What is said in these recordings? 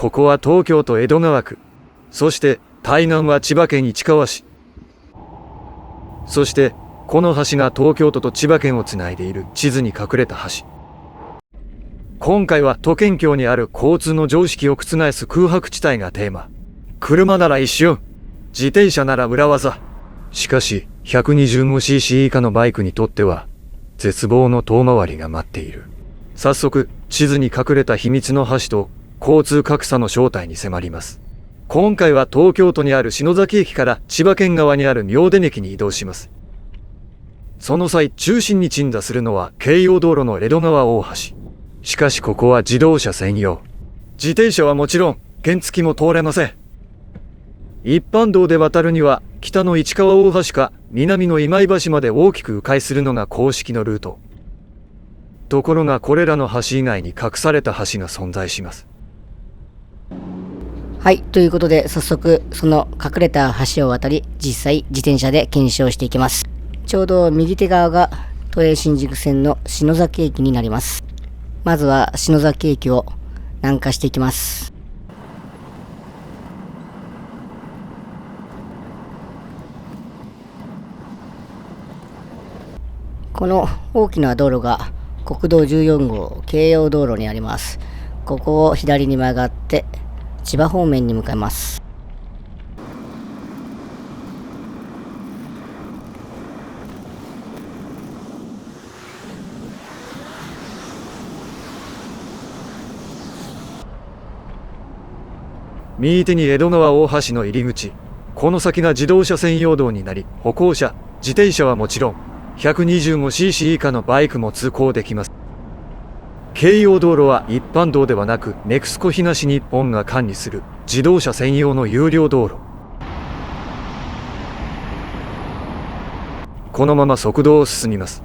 ここは東京都江戸川区、そして対岸は千葉県市川市。そしてこの橋が東京都と千葉県をつないでいる地図に隠れた橋。今回は都県境にある交通の常識を覆す空白地帯がテーマ。車なら一瞬、自転車なら裏技。しかし 125cc 以下のバイクにとっては絶望の遠回りが待っている。早速地図に隠れた秘密の橋と交通格差の正体に迫ります。今回は東京都にある篠崎駅から千葉県側にある妙典駅に移動します。その際中心に鎮座するのは京葉道路の江戸川大橋。しかしここは自動車専用。自転車はもちろん原付も通れません。一般道で渡るには北の市川大橋か南の今井橋まで大きく迂回するのが公式のルート。ところがこれらの橋以外に隠された橋が存在します。はい、ということで早速その隠れた橋を渡り実際自転車で検証していきます。ちょうど右手側が都営新宿線の篠崎駅になります。まずは篠崎駅を南下していきます。この大きな道路が国道14号京葉道路にあります。ここを左に曲がって千葉方面に向かいます。右手に江戸川大橋の入り口。この先が自動車専用道になり、歩行者、自転車はもちろん 125cc 以下のバイクも通行できます。京葉道路は一般道ではなくネクスコ東日本が管理する自動車専用の有料道路。このまま側道を進みます。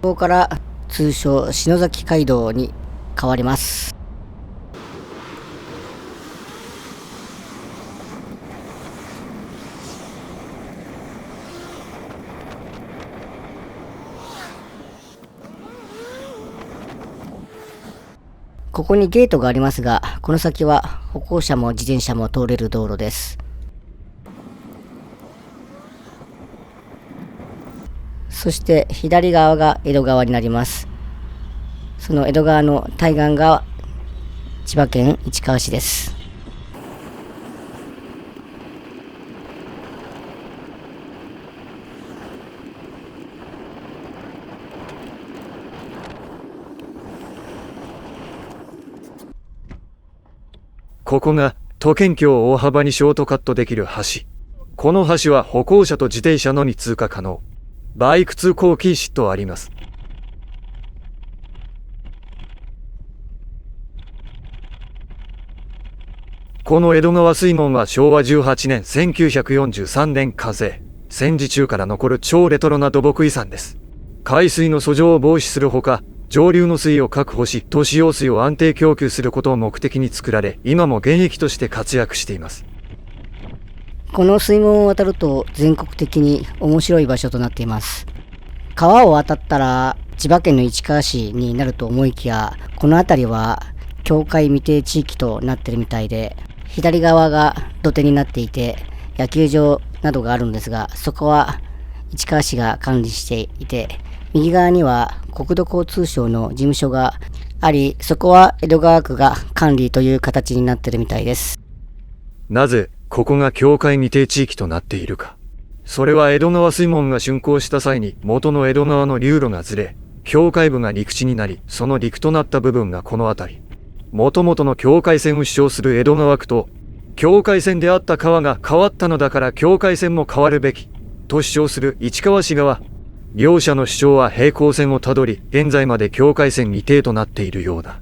ここから通称篠崎街道に変わります。ここにゲートがありますが、この先は歩行者も自転車も通れる道路です。そして左側が江戸川になります。その江戸川の対岸が千葉県市川市です。ここが都県境を大幅にショートカットできる橋。この橋は歩行者と自転車のみ通過可能。バイク通行禁止とあります。この江戸川水門は昭和18年1943年完成。戦時中から残る超レトロな土木遺産です。海水の遡上を防止するほか、上流の水を確保し、都市用水を安定供給することを目的に作られ、今も現役として活躍しています。この水門を渡ると全国的に面白い場所となっています。川を渡ったら千葉県の市川市になると思いきや、この辺りは境界未定地域となってるみたいで、左側が土手になっていて野球場などがあるんですが、そこは市川市が管理していて、右側には国土交通省の事務所があり、そこは江戸川区が管理という形になってるみたいです。なぜここが境界未定地域となっているか。それは江戸川水門が竣工した際に元の江戸川の流路がずれ、境界部が陸地になり、その陸となった部分がこの辺り。元々の境界線を主張する江戸川区と、境界線であった川が変わったのだから境界線も変わるべき、と主張する市川市側。両者の主張は平行線をたどり、現在まで境界線未定となっているようだ。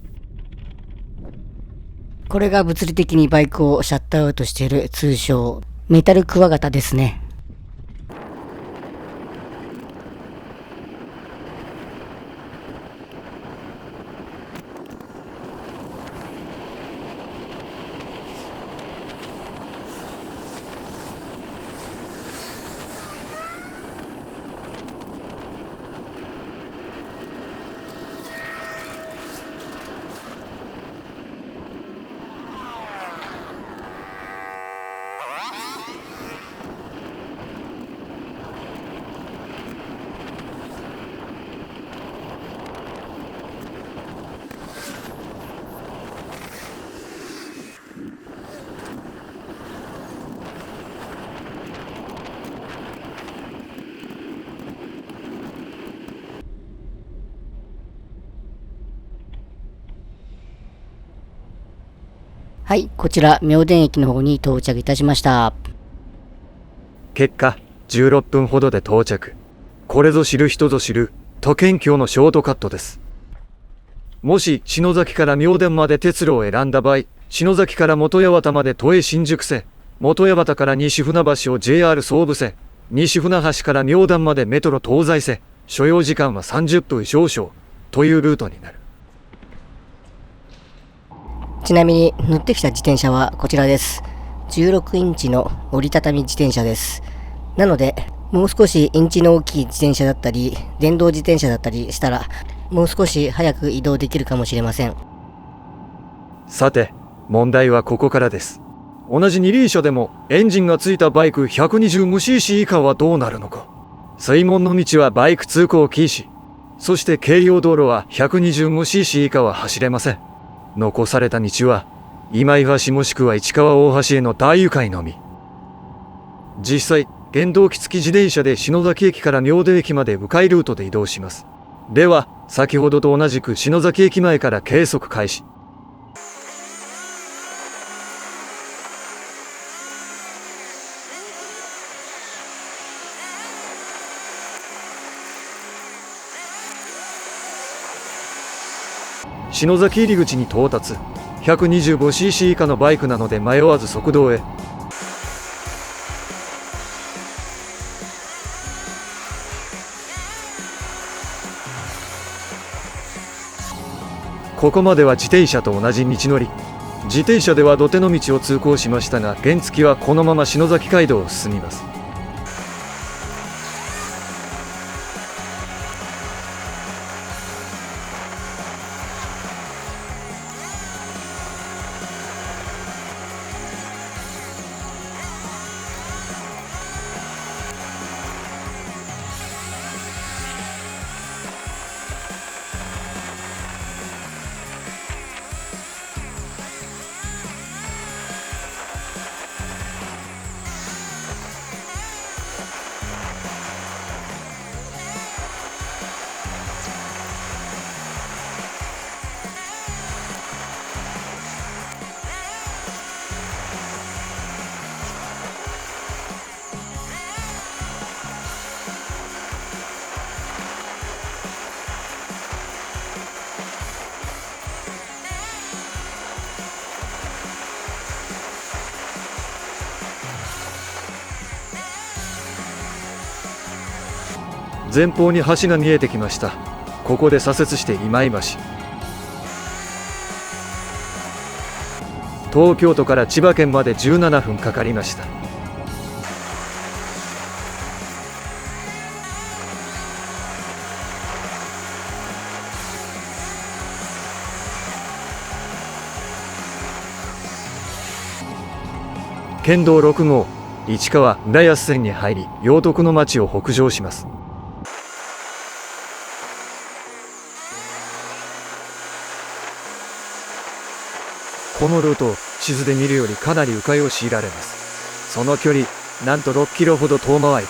これが物理的にバイクをシャットアウトしている通称メタルクワガタですね。はい、こちら明田駅の方に到着いたしました。結果、16分ほどで到着。これぞ知る人ぞ知る、都県境のショートカットです。もし、篠崎から明田まで鉄路を選んだ場合、篠崎から元八幡まで都営新宿線、元八幡から西船橋を JR 総武線、西船橋から明田までメトロ東西線、所要時間は30分少々、というルートになる。ちなみに乗ってきた自転車はこちらです。16インチの折りたたみ自転車です。なので、もう少しインチの大きい自転車だったり、電動自転車だったりしたら、もう少し早く移動できるかもしれません。さて、問題はここからです。同じ二輪車でもエンジンがついたバイク 120cc 以下はどうなるのか。水門の道はバイク通行禁止。そして京葉道路は 125cc 以下は走れません。残された道は今井橋もしくは市川大橋への大迂回のみ。実際、原動機付き自転車で篠崎駅から明田駅まで迂回ルートで移動します。では、先ほどと同じく篠崎駅前から計測開始。篠崎入り口に到達。125cc 以下のバイクなので迷わず側道へ。ここまでは自転車と同じ道のり。自転車では土手の道を通行しましたが、原付はこのまま篠崎街道を進みます。前方に橋が見えてきました。ここで左折して今井橋。東京都から千葉県まで17分かかりました。県道6号市川浦安線に入り、陽徳の町を北上します。このルートを地図で見るよりかなり迂回を強いられます。その距離、なんと6キロほど遠回り。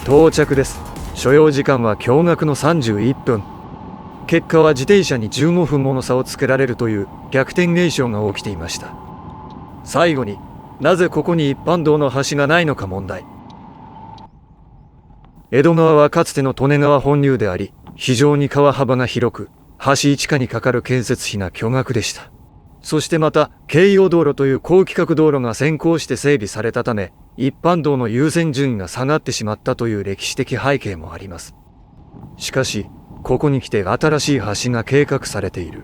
到着です。所要時間は驚愕の31分。結果は自転車に15分もの差をつけられるという逆転現象が起きていました。最後に、なぜここに一般道の橋がないのか問題。江戸川はかつての利根川本流であり、非常に川幅が広く、橋一かにかかる建設費が巨額でした。そしてまた、京葉道路という高規格道路が先行して整備されたため、一般道の優先順位が下がってしまったという歴史的背景もあります。しかし、ここに来て新しい橋が計画されている。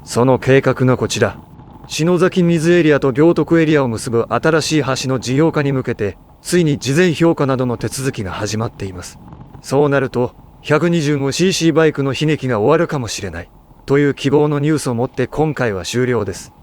その計画がこちら。篠崎水エリアと行徳エリアを結ぶ新しい橋の事業化に向けて、ついに事前評価などの手続きが始まっています。そうなると、125cc バイクの悲劇が終わるかもしれない、という希望のニュースをもって今回は終了です。